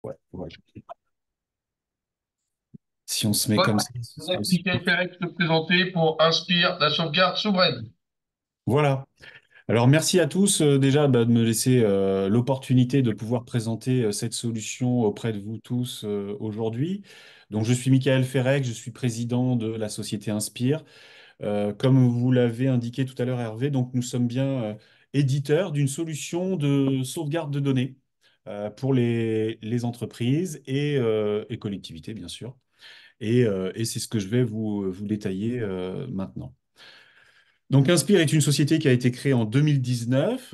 Ouais, ouais. Si on se met Bonne comme ça, ce sera journée, aussi Michael plus. Ferret, te présenter pour Inspire, la sauvegarde souveraine. Voilà. Alors merci à tous déjà de me laisser l'opportunité de pouvoir présenter cette solution auprès de vous tous aujourd'hui. Donc je suis Michael Ferrec, je suis président de la société Inspire. Comme vous l'avez indiqué tout à l'heure Hervé, donc nous sommes bien éditeurs d'une solution de sauvegarde de données pour les entreprises et collectivités bien sûr. Et c'est ce que je vais vous détailler maintenant. Donc Inspire est une société qui a été créée en 2019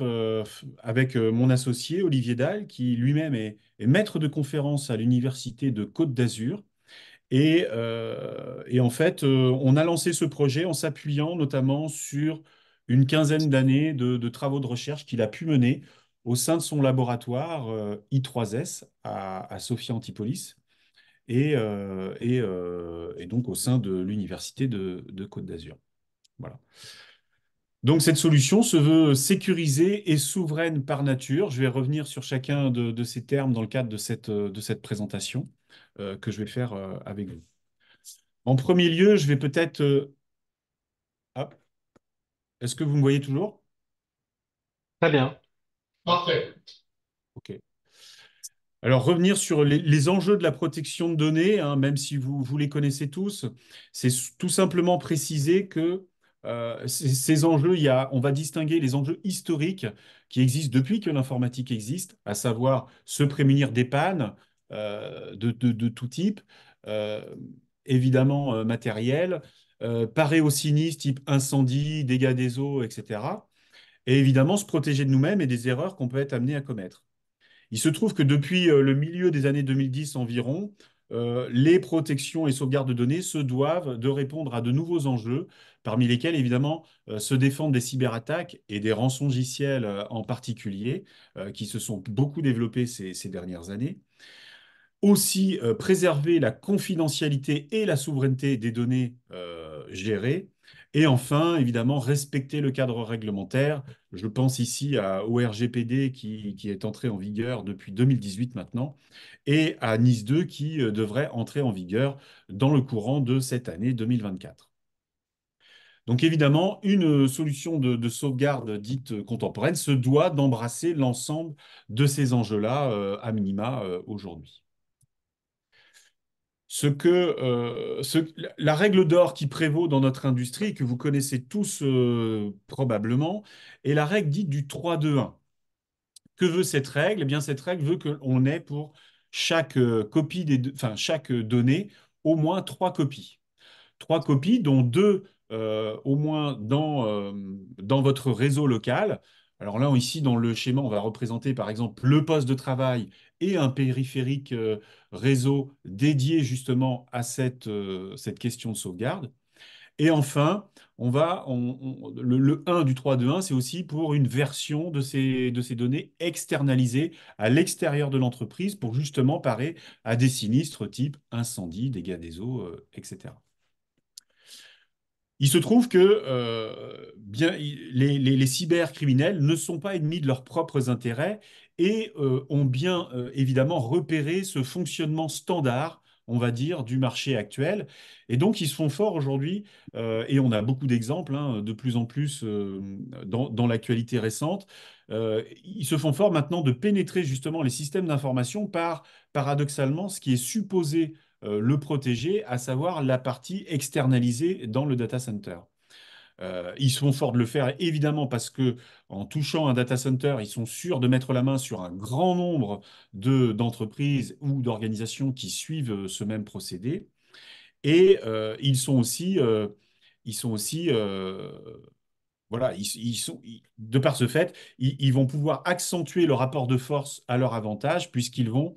avec mon associé Olivier Dahl, qui lui-même est maître de conférence à l'université de Côte d'Azur. Et en fait, on a lancé ce projet en s'appuyant notamment sur une quinzaine d'années de travaux de recherche qu'il a pu mener au sein de son laboratoire I3S à Sophia Antipolis et donc au sein de l'université de Côte d'Azur. Voilà. Donc cette solution se veut sécurisée et souveraine par nature. Je vais revenir sur chacun de ces termes dans le cadre de cette présentation que je vais faire avec vous. En premier lieu, je vais peut-être... hop, est-ce que vous me voyez toujours? Très bien. Parfait. OK. Alors, revenir sur les enjeux de la protection de données, hein, même si vous les connaissez tous, c'est tout simplement préciser que ces enjeux, on va distinguer les enjeux historiques qui existent depuis que l'informatique existe, à savoir se prémunir des pannes de tout type, euh, évidemment matériel, parer aux sinistres type incendie, dégâts des eaux, etc. Et évidemment se protéger de nous-mêmes et des erreurs qu'on peut être amené à commettre. Il se trouve que depuis le milieu des années 2010 environ, les protections et sauvegardes de données se doivent de répondre à de nouveaux enjeux, parmi lesquels évidemment se défendre des cyberattaques et des rançongiciels en particulier, qui se sont beaucoup développés ces dernières années. Aussi, préserver la confidentialité et la souveraineté des données gérées. Et enfin, évidemment, respecter le cadre réglementaire. Je pense ici au RGPD qui est entré en vigueur depuis 2018 maintenant, et à NIS 2 qui devrait entrer en vigueur dans le courant de cette année 2024. Donc évidemment, une solution de sauvegarde dite contemporaine se doit d'embrasser l'ensemble de ces enjeux-là, à minima, aujourd'hui. La règle d'or qui prévaut dans notre industrie, et que vous connaissez tous probablement, est la règle dite du 3-2-1. Que veut cette règle? Eh bien, cette règle veut qu'on ait pour chaque copie enfin, chaque donnée au moins trois copies. Trois copies, dont deux au moins dans votre réseau local. Alors là, ici, dans le schéma, on va représenter par exemple le poste de travail et un périphérique réseau dédié justement à cette question de sauvegarde. Et enfin, le 1 du 3-2-1, c'est aussi pour une version de ces données externalisées à l'extérieur de l'entreprise pour justement parer à des sinistres type incendie, dégâts des eaux, etc. Il se trouve que les cybercriminels ne sont pas ennemis de leurs propres intérêts et ont bien évidemment repéré ce fonctionnement standard, on va dire, du marché actuel. Et donc, ils se font forts aujourd'hui, et on a beaucoup d'exemples, hein, de plus en plus dans l'actualité récente. Ils se font forts maintenant de pénétrer justement les systèmes d'information par, paradoxalement, ce qui est supposé le protéger, à savoir la partie externalisée dans le data center. Ils sont forts de le faire évidemment parce que en touchant un data center, ils sont sûrs de mettre la main sur un grand nombre d'entreprises ou d'organisations qui suivent ce même procédé. Et ils sont aussi voilà, de par ce fait, ils vont pouvoir accentuer le rapport de force à leur avantage, puisqu'ils vont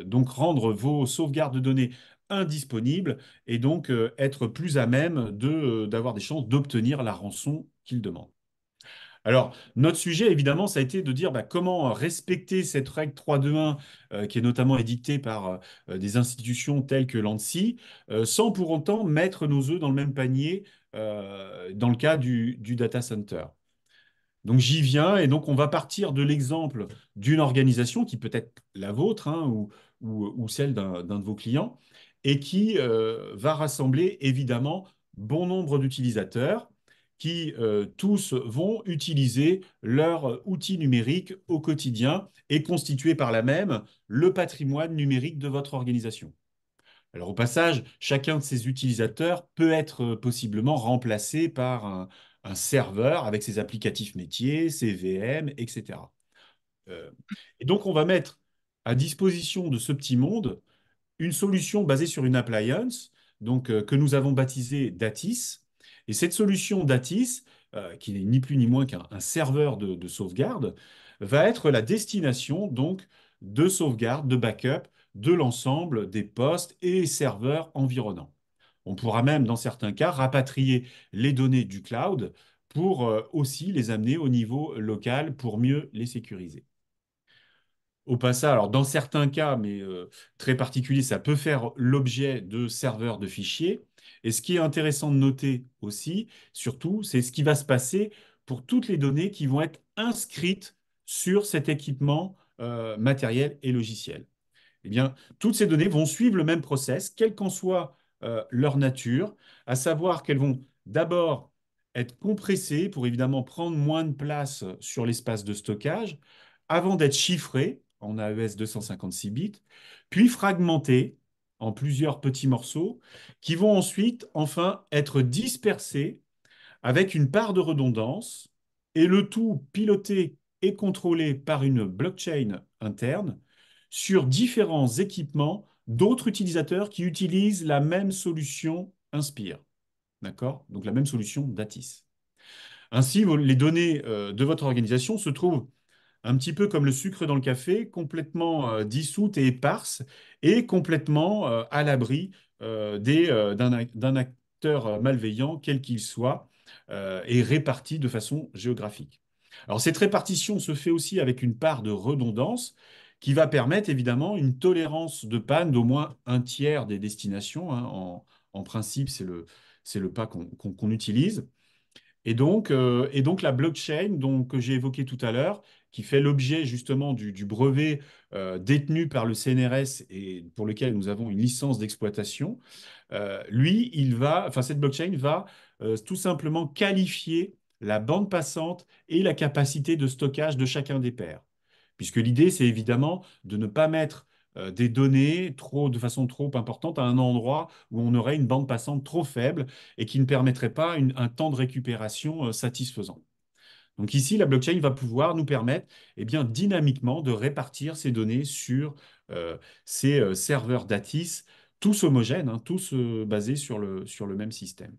donc rendre vos sauvegardes de données indisponibles et donc être plus à même d'avoir des chances d'obtenir la rançon qu'ils demandent. Alors, notre sujet, évidemment, ça a été de dire bah, comment respecter cette règle 3-2-1 qui est notamment édictée par des institutions telles que l'ANSSI, sans pour autant mettre nos œufs dans le même panier dans le cas du data center. Donc j'y viens et donc on va partir de l'exemple d'une organisation qui peut être la vôtre hein, ou celle d'un de vos clients et qui va rassembler évidemment bon nombre d'utilisateurs qui tous vont utiliser leur outil numérique au quotidien et constituer par là même le patrimoine numérique de votre organisation. Alors au passage, chacun de ces utilisateurs peut être possiblement remplacé par un serveur avec ses applicatifs métiers, ses VM, etc. Euh, et donc on va mettre à disposition de ce petit monde une solution basée sur une appliance que nous avons baptisée Datis. Et cette solution Datis, qui n'est ni plus ni moins qu'un serveur de sauvegarde, va être la destination de sauvegarde, de backup de l'ensemble des postes et serveurs environnants. On pourra même, dans certains cas, rapatrier les données du cloud pour aussi les amener au niveau local pour mieux les sécuriser. Au passage, alors dans certains cas, mais très particuliers, ça peut faire l'objet de serveurs de fichiers. Et ce qui est intéressant de noter aussi, surtout, c'est ce qui va se passer pour toutes les données qui vont être inscrites sur cet équipement matériel et logiciel. Eh bien, toutes ces données vont suivre le même process, quelle qu'en soit leur nature, à savoir qu'elles vont d'abord être compressées pour évidemment prendre moins de place sur l'espace de stockage, avant d'être chiffrées en AES 256 bits, puis fragmentées en plusieurs petits morceaux, qui vont ensuite enfin être dispersés avec une part de redondance, et le tout piloté et contrôlé par une blockchain interne sur différents équipements d'autres utilisateurs qui utilisent la même solution Inspire. D'accord? Donc la même solution Datis. Ainsi, les données de votre organisation se trouvent un petit peu comme le sucre dans le café, complètement dissoute et éparse, et complètement à l'abri d'un acteur malveillant, quel qu'il soit, et réparti de façon géographique. Alors cette répartition se fait aussi avec une part de redondance qui va permettre évidemment une tolérance de panne d'au moins un tiers des destinations, hein. En principe, c'est le pas qu'on utilise. Et donc la blockchain que j'ai évoquée tout à l'heure, qui fait l'objet justement du brevet détenu par le CNRS et pour lequel nous avons une licence d'exploitation, cette blockchain va tout simplement qualifier la bande passante et la capacité de stockage de chacun des pairs. Puisque l'idée, c'est évidemment de ne pas mettre des données de façon trop importante à un endroit où on aurait une bande passante trop faible et qui ne permettrait pas un temps de récupération satisfaisant. Donc ici, la blockchain va pouvoir nous permettre dynamiquement de répartir ces données sur ces serveurs Datis, tous homogènes, hein, tous basés sur le même système.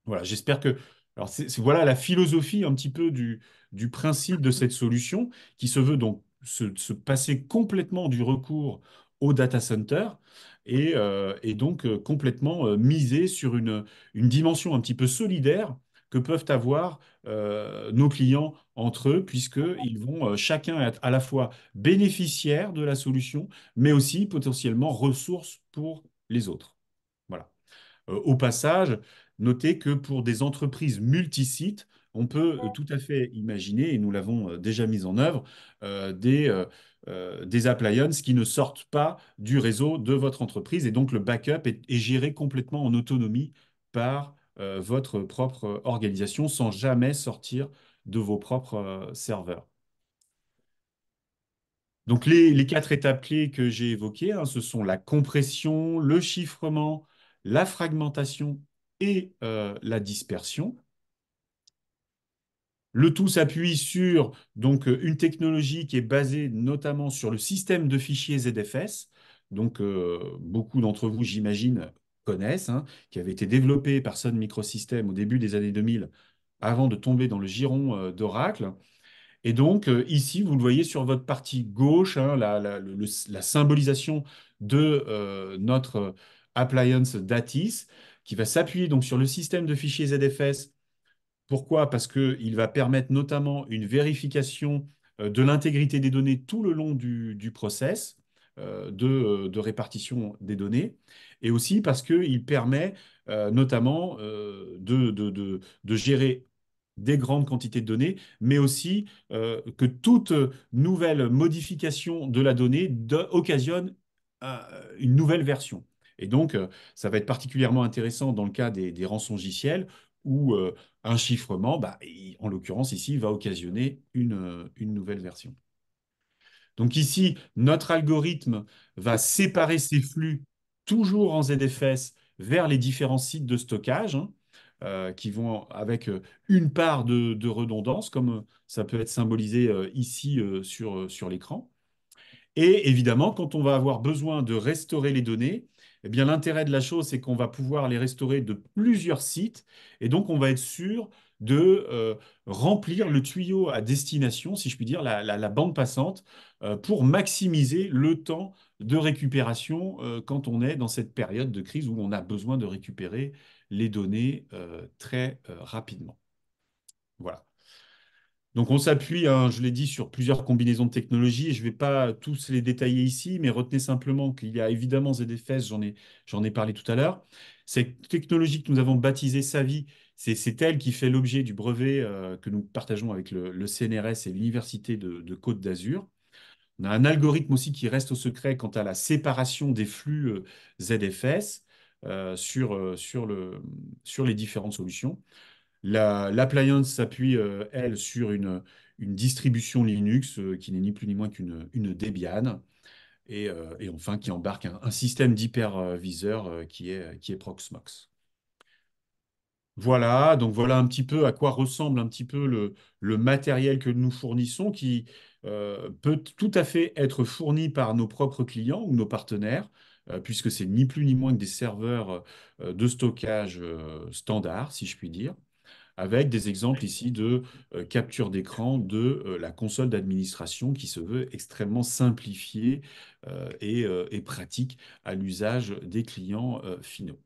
Voilà, j'espère que. Alors, voilà la philosophie un petit peu du principe de cette solution qui se veut donc se passer complètement du recours au data center et donc complètement miser sur une dimension un petit peu solidaire que peuvent avoir nos clients entre eux, puisqu'ils vont chacun être à la fois bénéficiaires de la solution, mais aussi potentiellement ressources pour les autres. Voilà. Au passage, notez que pour des entreprises multisites, on peut tout à fait imaginer, et nous l'avons déjà mis en œuvre, des appliances qui ne sortent pas du réseau de votre entreprise. Et donc, le backup est géré complètement en autonomie par votre propre organisation sans jamais sortir de vos propres serveurs. Donc, les quatre étapes clés que j'ai évoquées, hein, ce sont la compression, le chiffrement, la fragmentation et la dispersion. Le tout s'appuie sur une technologie qui est basée notamment sur le système de fichiers ZFS. Beaucoup d'entre vous, j'imagine, connaissent, hein, qui avait été développé par Sun Microsystems au début des années 2000 avant de tomber dans le giron d'Oracle. Et donc, ici, vous le voyez sur votre partie gauche, hein, la symbolisation de notre appliance Datis, qui va s'appuyer donc sur le système de fichiers ZFS. Pourquoi? Parce qu'il va permettre notamment une vérification de l'intégrité des données tout le long du process de répartition des données, et aussi parce qu'il permet notamment de gérer des grandes quantités de données, mais aussi que toute nouvelle modification de la donnée occasionne euh, une nouvelle version. Et donc, ça va être particulièrement intéressant dans le cas des rançongiciels où un chiffrement, bah, en l'occurrence ici, va occasionner une nouvelle version. Donc ici, notre algorithme va séparer ces flux toujours en ZFS vers les différents sites de stockage, hein, qui vont avec une part de redondance, comme ça peut être symbolisé ici sur l'écran. Et évidemment, quand on va avoir besoin de restaurer les données, eh bien, l'intérêt de la chose, c'est qu'on va pouvoir les restaurer de plusieurs sites. Et donc, on va être sûr de remplir le tuyau à destination, si je puis dire, la bande passante, pour maximiser le temps de récupération quand on est dans cette période de crise où on a besoin de récupérer les données très rapidement. Voilà. Donc on s'appuie, hein, je l'ai dit, sur plusieurs combinaisons de technologies. Et je ne vais pas tous les détailler ici, mais retenez simplement qu'il y a évidemment ZFS, j'en ai parlé tout à l'heure. Cette technologie que nous avons baptisée Savi, c'est elle qui fait l'objet du brevet que nous partageons avec le CNRS et l'Université de Côte d'Azur. On a un algorithme aussi qui reste au secret quant à la séparation des flux ZFS sur les différentes solutions. L'appliance s'appuie, elle, sur une distribution Linux qui n'est ni plus ni moins qu'une Debian et enfin qui embarque un système d'hyperviseur qui est Proxmox. Voilà, donc voilà un petit peu à quoi ressemble un petit peu le matériel que nous fournissons qui peut tout à fait être fourni par nos propres clients ou nos partenaires, puisque c'est ni plus ni moins que des serveurs de stockage standard, si je puis dire, avec des exemples ici de capture d'écran de la console d'administration qui se veut extrêmement simplifiée et pratique à l'usage des clients finaux.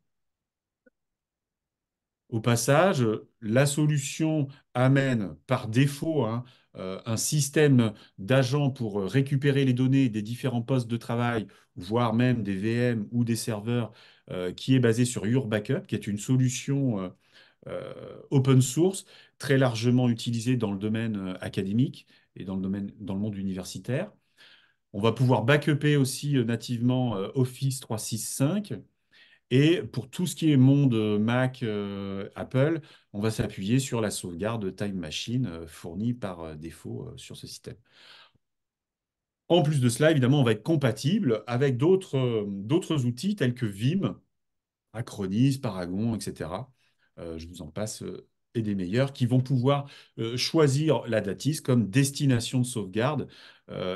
Au passage, la solution amène par défaut, hein, un système d'agents pour récupérer les données des différents postes de travail, voire même des VM ou des serveurs, qui est basé sur Your Backup, qui est une solution open source très largement utilisée dans le domaine académique et dans le monde universitaire. On va pouvoir backuper aussi nativement Office 365. Et pour tout ce qui est monde Mac, Apple, on va s'appuyer sur la sauvegarde Time Machine fournie par défaut sur ce système. En plus de cela, évidemment, on va être compatible avec d'autres outils tels que Vim, Acronis, Paragon, etc. Je vous en passe et des meilleurs qui vont pouvoir choisir la Datis comme destination de sauvegarde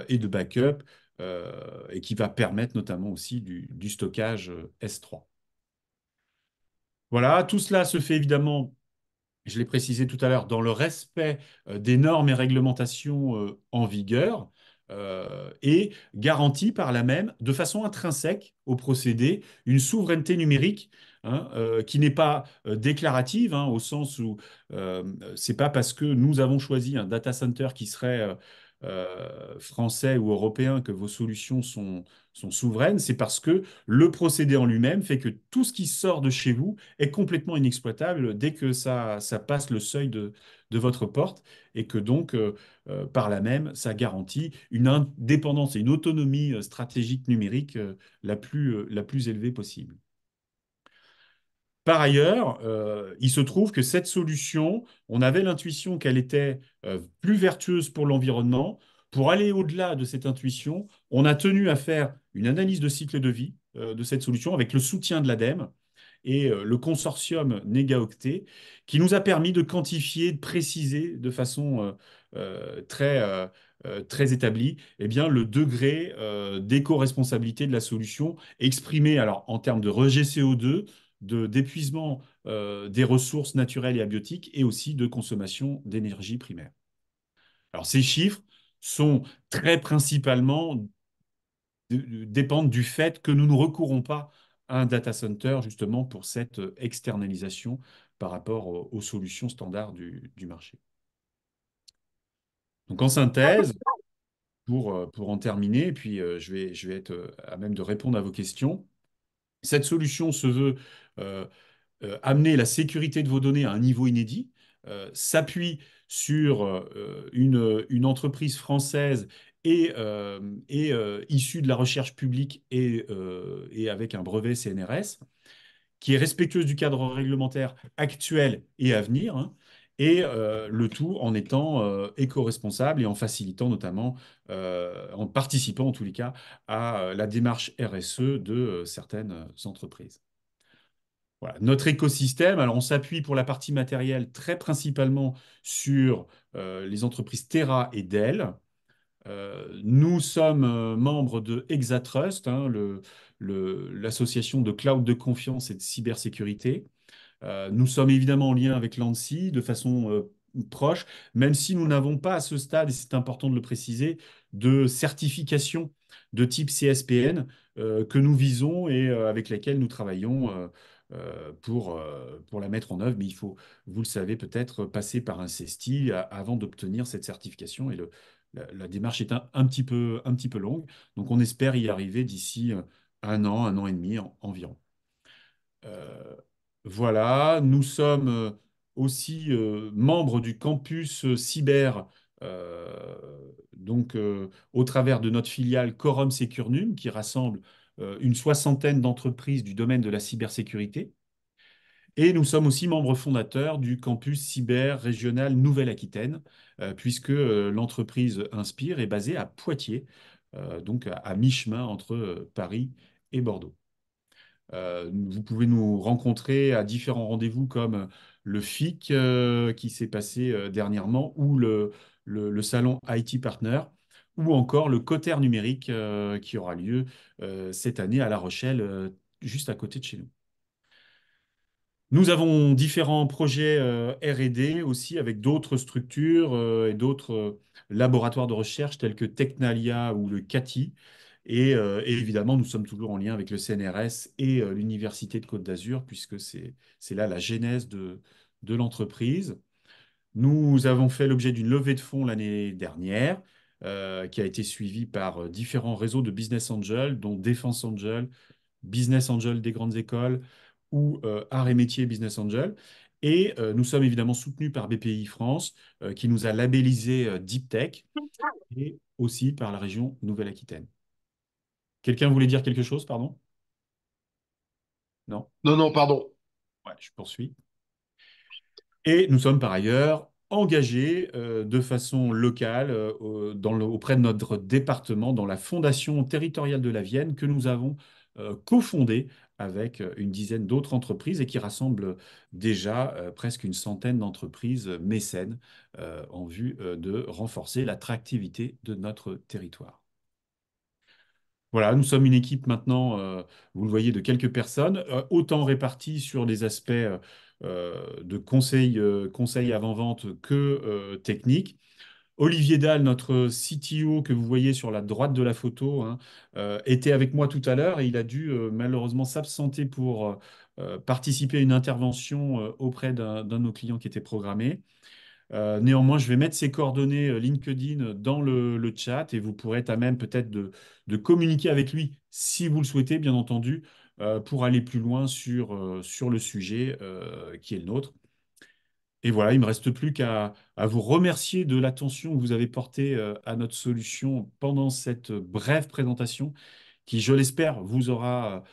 et de backup et qui va permettre notamment aussi du stockage S3. Voilà, tout cela se fait évidemment, je l'ai précisé tout à l'heure, dans le respect des normes et réglementations en vigueur et garantit par là même, de façon intrinsèque au procédé, une souveraineté numérique, hein, qui n'est pas déclarative, hein, au sens où c'est pas parce que nous avons choisi un data center qui serait français ou européen que vos solutions sont souveraines, c'est parce que le procédé en lui-même fait que tout ce qui sort de chez vous est complètement inexploitable dès que ça passe le seuil de votre porte et que donc, par là même, ça garantit une indépendance et une autonomie stratégique numérique la plus élevée possible. Par ailleurs, il se trouve que cette solution, on avait l'intuition qu'elle était plus vertueuse pour l'environnement. Pour aller au-delà de cette intuition, on a tenu à faire une analyse de cycle de vie de cette solution avec le soutien de l'ADEME et le consortium Négaoctet, qui nous a permis de quantifier, de préciser de façon très établie eh bien, le degré d'éco-responsabilité de la solution exprimé alors, en termes de rejet CO2, d'épuisement des ressources naturelles et abiotiques et aussi de consommation d'énergie primaire. Alors ces chiffres sont très principalement dépendent du fait que nous ne recourons pas à un data center justement pour cette externalisation par rapport aux solutions standards du marché. Donc en synthèse, pour en terminer, et puis je vais être à même de répondre à vos questions, cette solution se veut amener la sécurité de vos données à un niveau inédit, s'appuie sur une entreprise française et issue de la recherche publique et avec un brevet CNRS, qui est respectueuse du cadre réglementaire actuel et à venir, hein, et le tout en étant éco-responsable et en facilitant notamment, en participant en tous les cas, à la démarche RSE de certaines entreprises. Voilà. Notre écosystème, alors on s'appuie pour la partie matérielle très principalement sur les entreprises Terra et Dell. Nous sommes membres de Exatrust, hein, l'association de cloud de confiance et de cybersécurité. Nous sommes évidemment en lien avec l'ANSSI de façon proche, même si nous n'avons pas à ce stade, et c'est important de le préciser, de certification de type CSPN que nous visons et avec laquelle nous travaillons pour la mettre en œuvre. Mais il faut, vous le savez peut-être, passer par un CESTI avant d'obtenir cette certification. Et la démarche est un petit peu longue. Donc on espère y arriver d'ici un an et demi environ. Euh, voilà, nous sommes aussi membres du campus cyber, au travers de notre filiale Corum Securnum, qui rassemble une soixantaine d'entreprises du domaine de la cybersécurité. Et nous sommes aussi membres fondateurs du campus cyber régional Nouvelle-Aquitaine, puisque l'entreprise Inspire est basée à Poitiers, donc à mi-chemin entre Paris et Bordeaux. Vous pouvez nous rencontrer à différents rendez-vous comme le FIC qui s'est passé dernièrement ou le salon IT Partner ou encore le Coter numérique qui aura lieu cette année à La Rochelle, juste à côté de chez nous. Nous avons différents projets R&D aussi avec d'autres structures et d'autres laboratoires de recherche tels que Technalia ou le CATI. Et évidemment, nous sommes toujours en lien avec le CNRS et l'Université de Côte d'Azur, puisque c'est là la genèse de l'entreprise. Nous avons fait l'objet d'une levée de fonds l'année dernière, qui a été suivie par différents réseaux de business angels, dont Défense Angel, Business Angel des grandes écoles ou Arts et métiers Business Angel. Et nous sommes évidemment soutenus par BPI France, qui nous a labellisé Deep Tech, et aussi par la région Nouvelle-Aquitaine. Quelqu'un voulait dire quelque chose, pardon? Non? Non, non, pardon. Ouais, je poursuis. Et nous sommes par ailleurs engagés de façon locale auprès de notre département dans la Fondation territoriale de la Vienne que nous avons cofondée avec une dizaine d'autres entreprises et qui rassemble déjà presque une centaine d'entreprises mécènes en vue de renforcer l'attractivité de notre territoire. Voilà, nous sommes une équipe maintenant, vous le voyez, de quelques personnes, autant réparties sur les aspects de conseil avant-vente que technique. Olivier Dahl, notre CTO que vous voyez sur la droite de la photo, hein, était avec moi tout à l'heure et il a dû malheureusement s'absenter pour participer à une intervention auprès d'un de nos clients qui était programmé. Néanmoins, je vais mettre ses coordonnées LinkedIn dans le chat et vous pourrez être à même peut-être de communiquer avec lui si vous le souhaitez, bien entendu, pour aller plus loin sur le sujet qui est le nôtre. Et voilà, il ne me reste plus qu'à vous remercier de l'attention que vous avez portée à notre solution pendant cette brève présentation qui, je l'espère, vous aura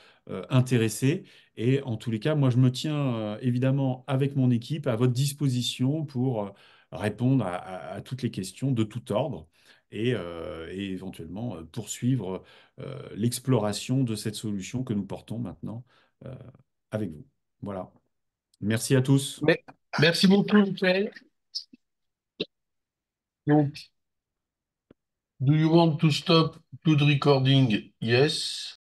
intéressé. Et en tous les cas, moi, je me tiens évidemment avec mon équipe à votre disposition pour répondre à toutes les questions de tout ordre et éventuellement poursuivre l'exploration de cette solution que nous portons maintenant euh, avec vous. Voilà. Merci à tous. Mais, merci beaucoup, Michael. Donc, do you want to stop to the recording? Yes.